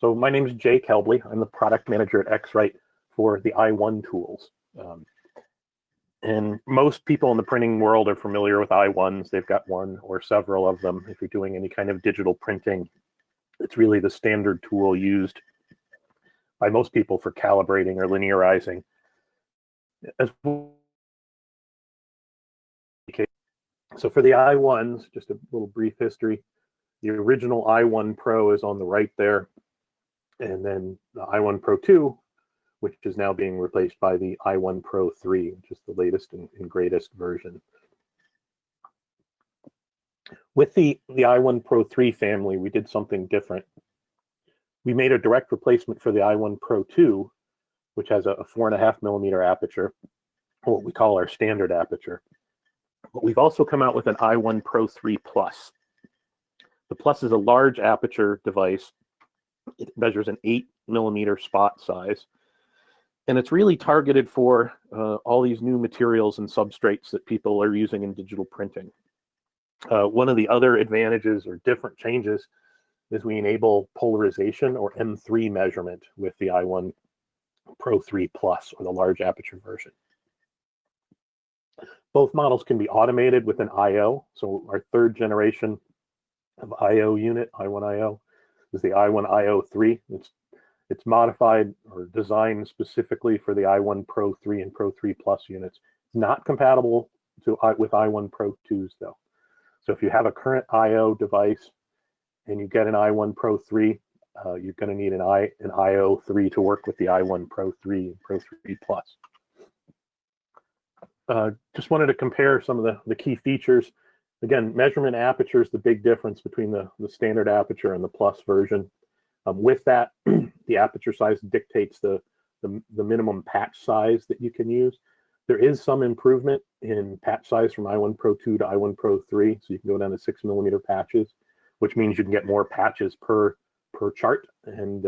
So my name is Jake Helbley. I'm the product manager at X-Rite for the i1 tools. And most people in the printing world are familiar with i1s. They've got one or several of them. If you're doing any kind of digital printing, it's really the standard tool used by most people for calibrating or linearizing. So for the i1s, just a little brief history. The original i1 Pro is on the right there. And then the i1 Pro 2, which is now being replaced by the i1 Pro 3, which is the latest and greatest version. With the i1 Pro 3 family, we did something different. We made a direct replacement for the i1 Pro 2, which has a 4.5mm aperture, or what we call our standard aperture. But we've also come out with an i1 Pro 3 Plus. The Plus is a large aperture device. It measures an 8mm spot size. And it's really targeted for all these new materials and substrates that people are using in digital printing. One of the other advantages or different changes is we enable polarization or M3 measurement with the i1 Pro 3 Plus, or the large aperture version. Both models can be automated with an I/O. So our third generation of I/O unit, i1 I/O, is the i1 I/O 3. It's modified or designed specifically for the i1 Pro 3 and Pro 3 Plus units. It's not compatible with i1 Pro 2s though. So if you have a current I/O device and you get an i1 Pro 3, you're going to need an I/O 3 to work with the i1 Pro 3 and Pro 3 Plus. Just wanted to compare some of the key features. Again, measurement aperture is the big difference between the standard aperture and the Plus version. With that, the aperture size dictates the minimum patch size that you can use. There is some improvement in patch size from i1 Pro 2 to i1 Pro 3, so you can go down to 6mm patches, which means you can get more patches per chart and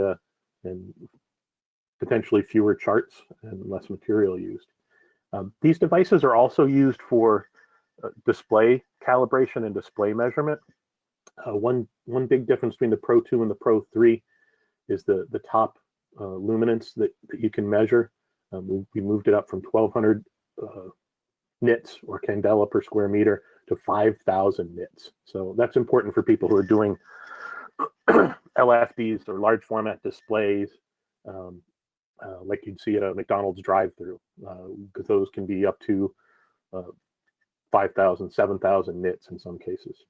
potentially fewer charts and less material used. These devices are also used for display calibration and display measurement. One big difference between the Pro 2 and the Pro 3 is the top luminance that you can measure. We moved it up from 1,200 nits or candela per square meter to 5,000 nits. So that's important for people who are doing LFDs or large format displays, like you'd see at a McDonald's drive-through, because those can be up to 5,000, 7,000 nits in some cases.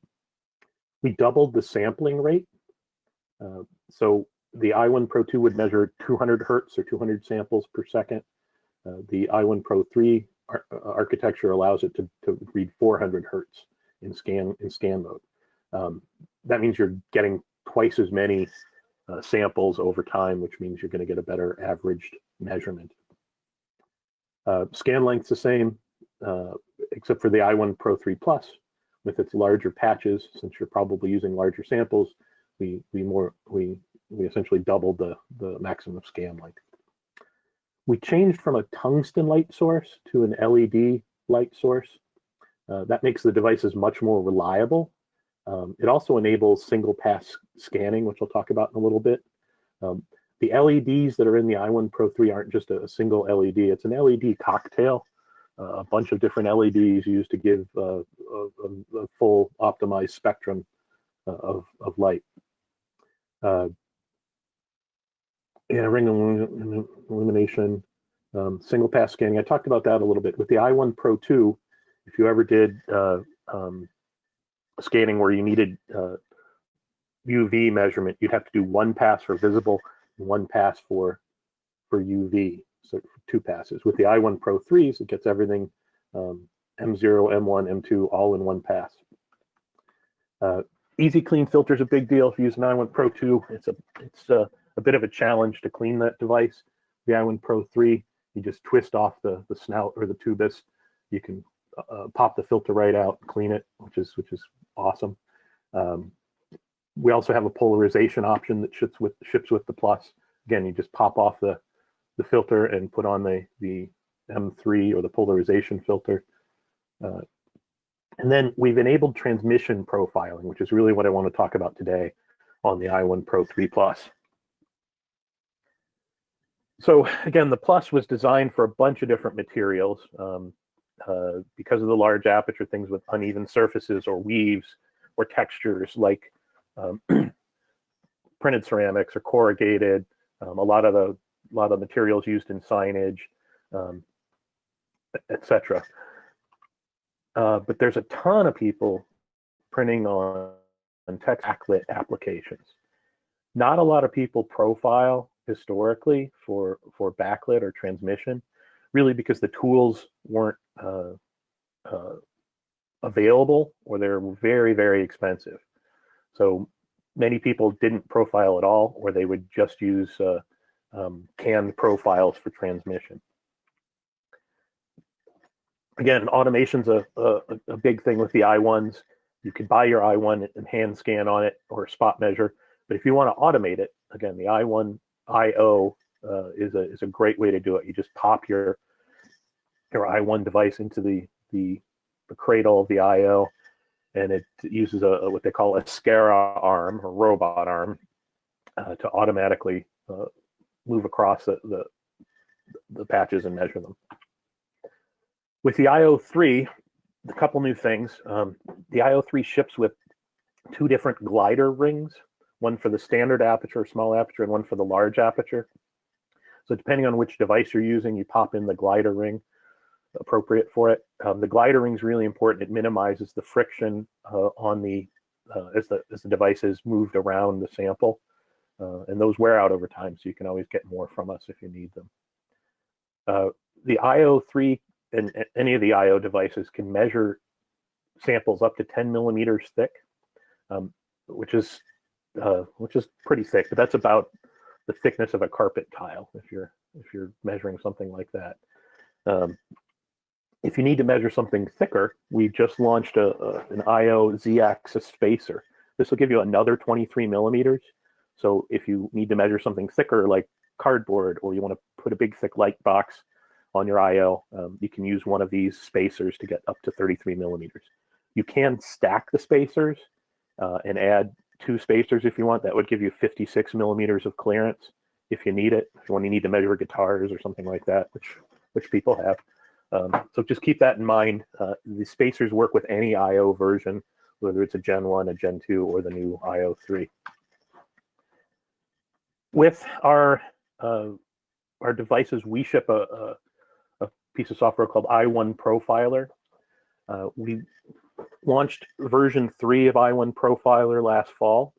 We doubled the sampling rate. So the i1 Pro 2 would measure 200 hertz or 200 samples per second. The i1 Pro 3 architecture allows it to read 400 hertz in scan mode. That means you're getting twice as many samples over time, which means you're going to get a better averaged measurement. Scan length's the same, except for the i1 Pro 3 Plus. With its larger patches, since you're probably using larger samples, we essentially doubled the maximum scan length. We changed from a tungsten light source to an LED light source. That makes the devices much more reliable. It also enables single pass scanning, which I'll talk about in a little bit. The LEDs that are in the i1 Pro 3 aren't just a single LED, it's an LED cocktail. A bunch of different LEDs used to give a full optimized spectrum of light. Ring illumination, single pass scanning. I talked about that a little bit. With the i1 Pro 2, if you ever did scanning where you needed UV measurement, you'd have to do one pass for visible and one pass for UV. So 2 passes. With the i1 Pro 3s, it gets everything M0, M1, M2 all in one pass. Easy clean filter is a big deal. If you use an i1 Pro 2, it's a bit of a challenge to clean that device. The i1 Pro 3, you just twist off the snout or the tubus. You can pop the filter right out, clean it, which is awesome. We also have a polarization option that ships with the Plus. Again, you just pop off the filter and put on the M3 or the polarization filter. And then we've enabled transmission profiling, which is really what I want to talk about today on the i1 Pro 3 Plus. So again, the Plus was designed for a bunch of different materials. Because of the large aperture, things with uneven surfaces or weaves or textures like printed ceramics or corrugated, a lot of the materials used in signage, etc. But there's a ton of people printing on text backlit applications. Not a lot of people profile historically for backlit or transmission, really because the tools weren't available, or they're very, very expensive. So many people didn't profile at all, or they would just use canned profiles for transmission. Again, automation's a big thing with the i1s. You could buy your i1 and hand scan on it or spot measure, but if you want to automate it, again, the i1 I/O is a great way to do it. You just pop your i1 device into the cradle of the I/O, and it uses what they call a SCARA arm or robot arm to automatically move across the patches and measure them. With the IO3, a couple new things. The IO3 ships with 2 different glider rings, one for the standard aperture, small aperture, and one for the large aperture. So depending on which device you're using, you pop in the glider ring appropriate for it. The glider ring is really important. It minimizes the friction on as the device is moved around the sample, and those wear out over time, so you can always get more from us if you need them. The IO3 and any of the IO devices can measure samples up to 10 millimeters thick, which is pretty thick, but that's about the thickness of a carpet tile if you're measuring something like that. If you need to measure something thicker, we just launched an IO Z-axis spacer. This will give you another 23 millimeters. So if you need to measure something thicker like cardboard, or you want to put a big thick light box on your IO, you can use one of these spacers to get up to 33 millimeters. You can stack the spacers and add 2 spacers if you want. That would give you 56 millimeters of clearance if you need it, if you need to measure guitars or something like that, which people have. So just keep that in mind. The spacers work with any IO version, whether it's a Gen 1, a Gen 2, or the new IO3. With our devices, we ship a piece of software called i1 Profiler. We launched version 3 of i1 Profiler last fall.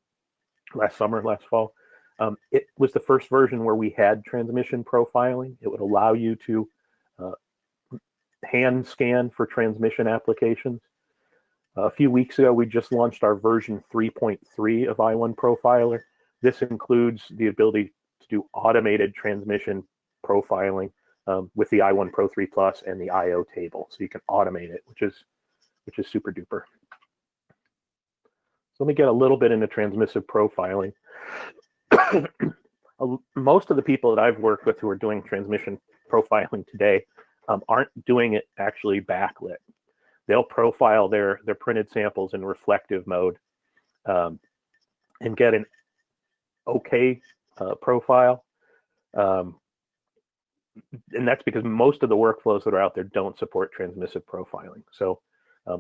It was the first version where we had transmission profiling. It would allow you to hand scan for transmission applications. A few weeks ago, we just launched our version 3.3 of i1 Profiler. This includes the ability to do automated transmission profiling with the i1 Pro 3 Plus and the IO table. So you can automate it, which is super duper. So let me get a little bit into transmissive profiling. Most of the people that I've worked with who are doing transmission profiling today aren't doing it actually backlit. They'll profile their printed samples in reflective mode and get an okay profile. And that's because most of the workflows that are out there don't support transmissive profiling. So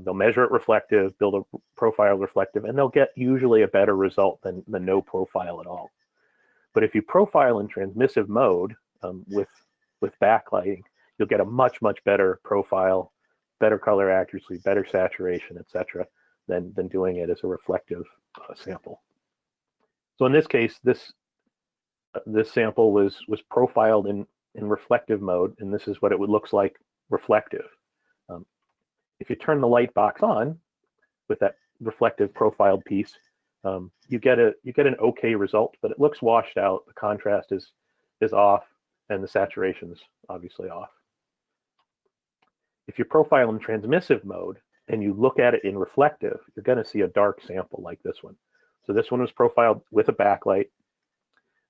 they'll measure it reflective, build a profile reflective, and they'll get usually a better result than no profile at all. But if you profile in transmissive mode with backlighting, you'll get a much, much better profile, better color accuracy, better saturation, etc., than doing it as a reflective sample. So in this case, this sample was profiled in reflective mode, and this is what it looks like reflective. If you turn the light box on with that reflective profiled piece, you get an okay result, but it looks washed out. The contrast is off, and the saturation's obviously off. If you profile in transmissive mode and you look at it in reflective, you're going to see a dark sample like this one. So this one was profiled with a backlight,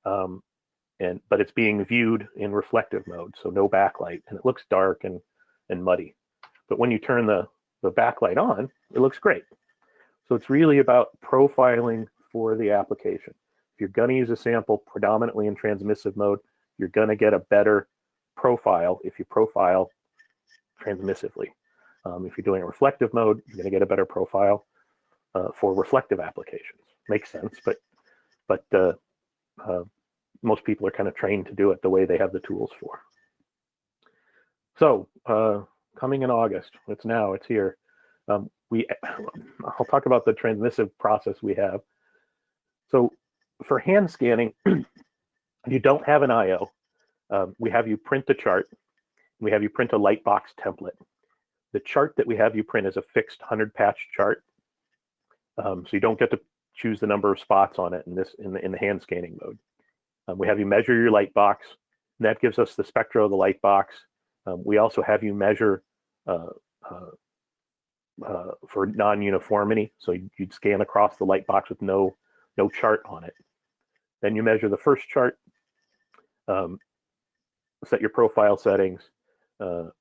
but it's being viewed in reflective mode, so no backlight, and it looks dark and muddy. But when you turn the backlight on, it looks great. So it's really about profiling for the application. If you're going to use a sample predominantly in transmissive mode, you're going to get a better profile if you profile transmissively. If you're doing a reflective mode, you're going to get a better profile for reflective applications. Makes sense, but most people are kind of trained to do it the way they have the tools for. So coming in August, it's here. I'll talk about the transmissive process we have. So for hand scanning, you don't have an IO. We have you print a chart. We have you print a light box template. The chart that we have you print is a fixed 100 patch chart. So you don't get to choose the number of spots on it in the hand scanning mode. We have you measure your light box. And that gives us the spectra of the light box. We also have you measure for non-uniformity. So you'd scan across the light box with no chart on it. Then you measure the first chart, set your profile settings. I1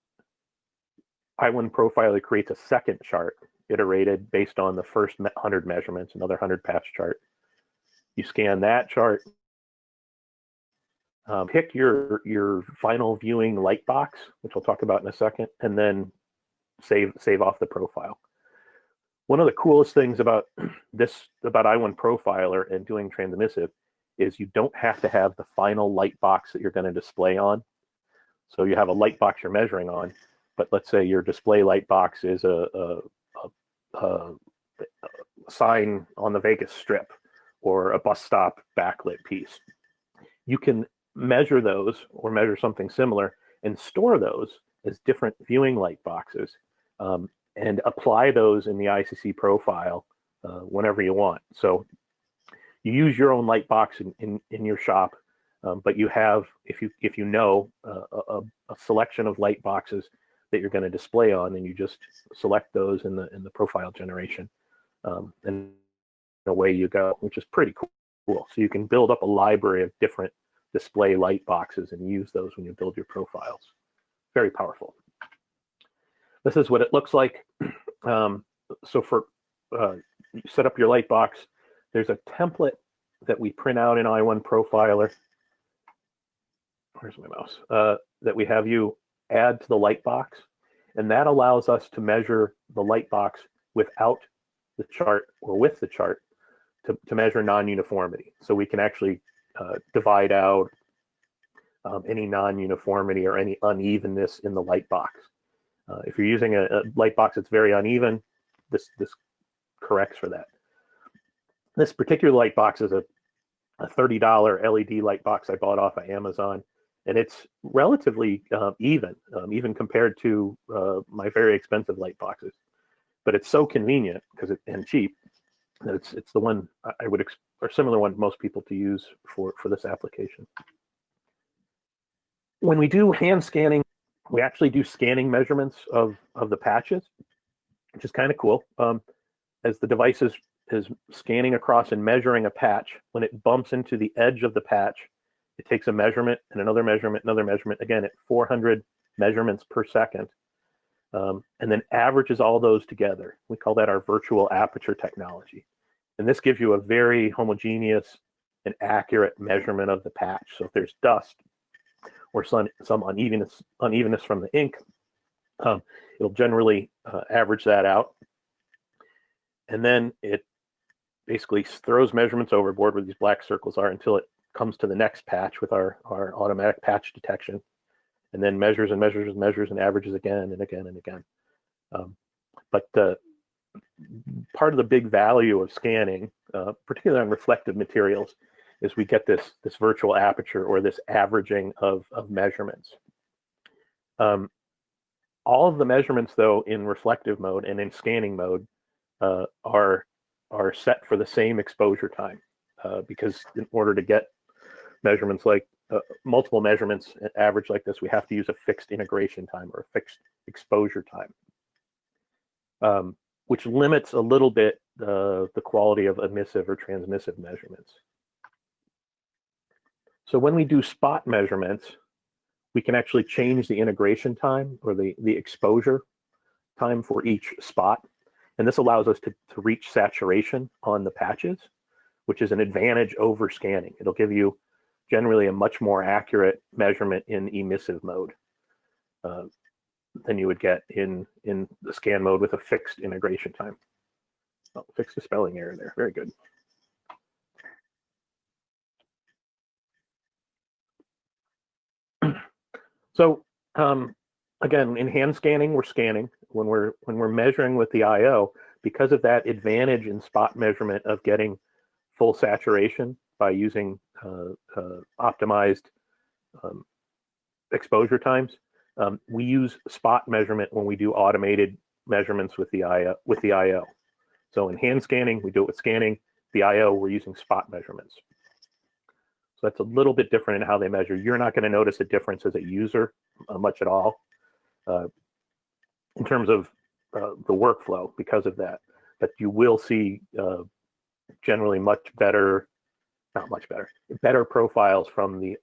Profiler creates a second chart iterated based on the first 100 measurements, another 100 patch chart. You scan that chart, pick your final viewing light box, which I'll talk about in a second, and then save off the profile. One of the coolest things about I1 Profiler and doing transmissive is you don't have to have the final light box that you're going to display on. So you have a light box you're measuring on, but let's say your display light box is a sign on the Vegas Strip or a bus stop backlit piece. You can measure those or measure something similar and store those as different viewing light boxes and apply those in the ICC profile whenever you want. So you use your own light box in your shop, but you have, if you know a selection of light boxes that you're going to display on, and you just select those in the profile generation, and away you go, which is pretty cool. So you can build up a library of different display light boxes and use those when you build your profiles. Very powerful. This is what it looks like. So for you set up your light box, there's a template that we print out in I1 Profiler. Where's my mouse? That we have you add to the light box, and that allows us to measure the light box without the chart or with the chart to measure non-uniformity. So we can actually divide out any non-uniformity or any unevenness in the light box. If you're using a light box that's very uneven, this corrects for that. This particular light box is a $30 LED light box I bought off of Amazon, and it's relatively even compared to my very expensive light boxes. But it's so convenient and cheap that it's the one I would or similar one most people to use for this application. When we do hand scanning, we actually do scanning measurements of the patches, which is kind of cool. As the device is scanning across and measuring a patch, when it bumps into the edge of the patch, it takes a measurement and another measurement, again at 400 measurements per second, and then averages all those together. We call that our virtual aperture technology. And this gives you a very homogeneous and accurate measurement of the patch. So if there's dust or some unevenness from the ink, it'll generally average that out. And then it basically throws measurements overboard where these black circles are until it comes to the next patch with our automatic patch detection, and then measures and measures and measures and averages again and again and again. But part of the big value of scanning, particularly on reflective materials, is we get this virtual aperture or this averaging of measurements. All of the measurements, though, in reflective mode and in scanning mode are set for the same exposure time, because in order to get measurements like multiple measurements average like this, we have to use a fixed integration time or a fixed exposure time, which limits a little bit the quality of emissive or transmissive measurements. So when we do spot measurements, we can actually change the integration time or the exposure time for each spot. And this allows us to reach saturation on the patches, which is an advantage over scanning. It'll give you generally a much more accurate measurement in emissive mode than you would get in the scan mode with a fixed integration time. Oh, fixed a spelling error there. Very good. So again, in hand scanning, we're scanning. When we're measuring with the IO, because of that advantage in spot measurement of getting full saturation by using optimized exposure times, we use spot measurement when we do automated measurements with the IO. So in hand scanning, we do it with scanning. The IO, we're using spot measurements. So that's a little bit different in how they measure. You're not going to notice a difference as a user much at all in terms of the workflow because of that. But you will see generally better profiles from the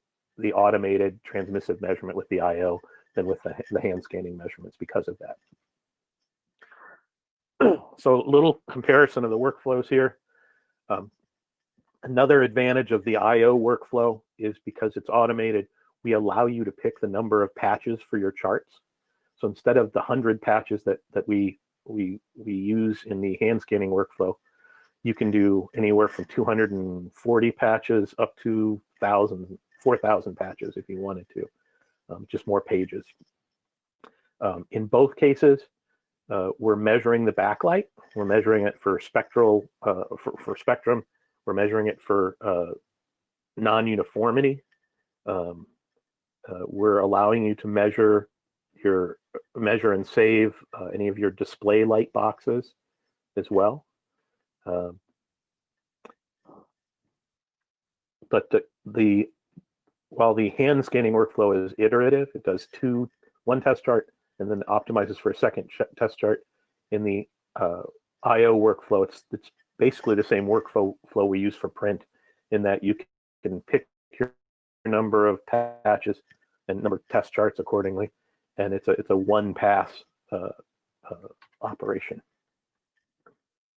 automated transmissive measurement with the IO than with the hand scanning measurements because of that. So a little comparison of the workflows here. Another advantage of the IO workflow is because it's automated, we allow you to pick the number of patches for your charts. So instead of the 100 patches that we use in the hand scanning workflow, you can do anywhere from 240 patches up to 4,000 patches if you wanted to, just more pages. In both cases, we're measuring the backlight. We're measuring it for spectral, for spectrum. We're measuring it for non-uniformity. We're allowing you to measure and save any of your display light boxes as well. But while the hand scanning workflow is iterative, it does one test chart and then optimizes for a second test chart. In the IO workflow, it's basically the same workflow we use for print, in that you can pick your number of patches and number of test charts accordingly, and it's a one-pass operation.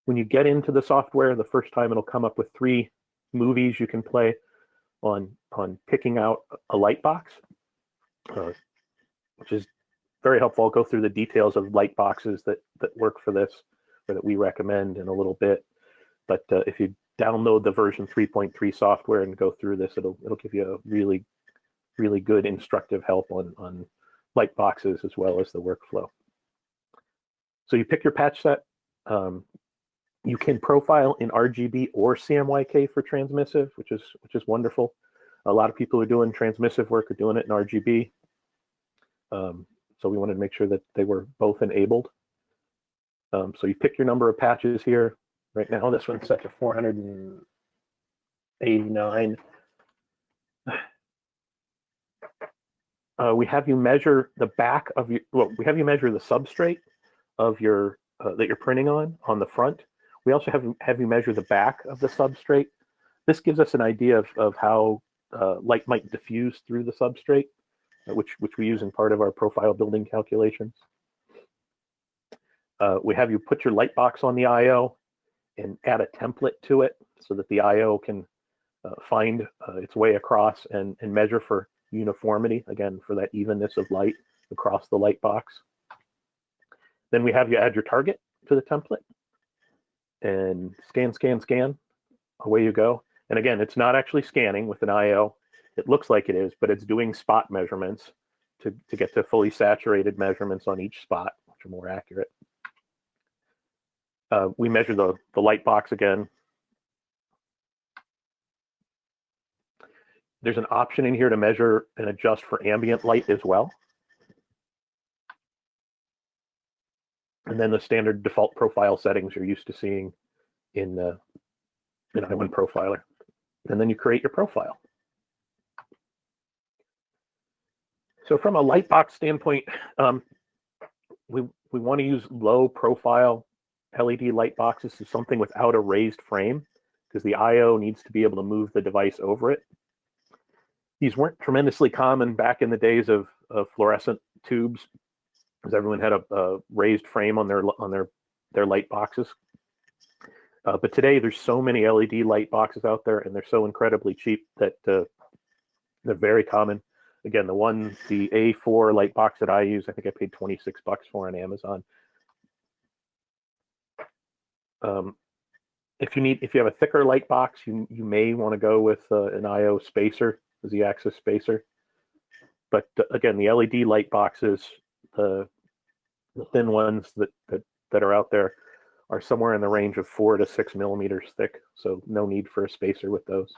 When you get into the software, the first time it'll come up with 3 movies you can play on picking out a light box, which is very helpful. I'll go through the details of light boxes that work for this, or that we recommend in a little bit. But if you download the version 3.3 software and go through this, it'll give you a really, really good instructive help on light boxes as well as the workflow. So you pick your patch set. You can profile in RGB or CMYK for transmissive, which is wonderful. A lot of people who are doing transmissive work are doing it in RGB. So we wanted to make sure that they were both enabled. So you pick your number of patches here. Right now, this one's set to 489. We have you measure the back of your. Well, we have you measure the substrate of your that you're printing on the front. We also have you measure the back of the substrate. This gives us an idea of how light might diffuse through the substrate, which we use in part of our profile building calculations. We have you put your light box on the IO and add a template to it so that the IO can find its way across and measure for uniformity, again, for that evenness of light across the light box. Then we have you add your target to the template and scan, scan, scan. Away you go. And again, it's not actually scanning with an IO. It looks like it is, but it's doing spot measurements to get to fully saturated measurements on each spot, which are more accurate. We measure the light box again. There's an option in here to measure and adjust for ambient light as well. And then the standard default profile settings you're used to seeing in I1 Profiler. And then you create your profile. So from a light box standpoint, we want to use low profile LED light boxes to something without a raised frame, because the IO needs to be able to move the device over it. These weren't tremendously common back in the days of fluorescent tubes, because everyone had a raised frame on their light boxes. But today there's so many LED light boxes out there, and they're so incredibly cheap that They're very common. Again, the A4 light box that I use, I think I paid 26 bucks for on Amazon. If you have a thicker light box, you may want to go with an IO spacer, a Z-axis spacer. But again, the LED light boxes, the thin ones that are out there, are somewhere in the range of 4 to 6 millimeters thick. So no need for a spacer with those.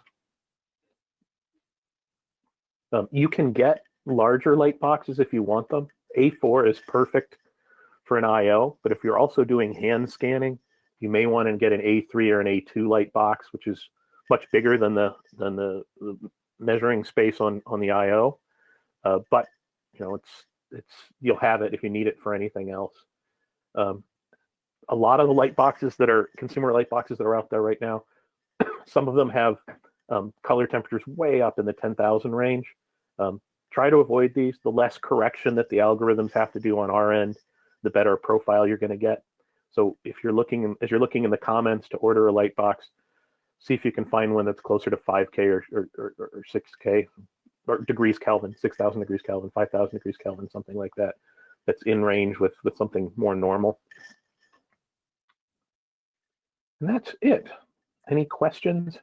You can get larger light boxes if you want them. A4 is perfect for an IO, but if you're also doing hand scanning, you may want to get an A3 or an A2 light box, which is much bigger than the measuring space on the IO. But you know, you'll have it if you need it for anything else. A lot of the light boxes that are consumer light boxes that are out there right now, some of them have color temperatures way up in the 10,000 range. Try to avoid these. The less correction that the algorithms have to do on our end, the better profile you're going to get. So if you're looking, as you're looking in the comments to order a light box, see if you can find one that's closer to 5K or 6K or degrees Kelvin, 6,000 degrees Kelvin, 5,000 degrees Kelvin, something like that. That's in range with something more normal. And that's it. Any questions?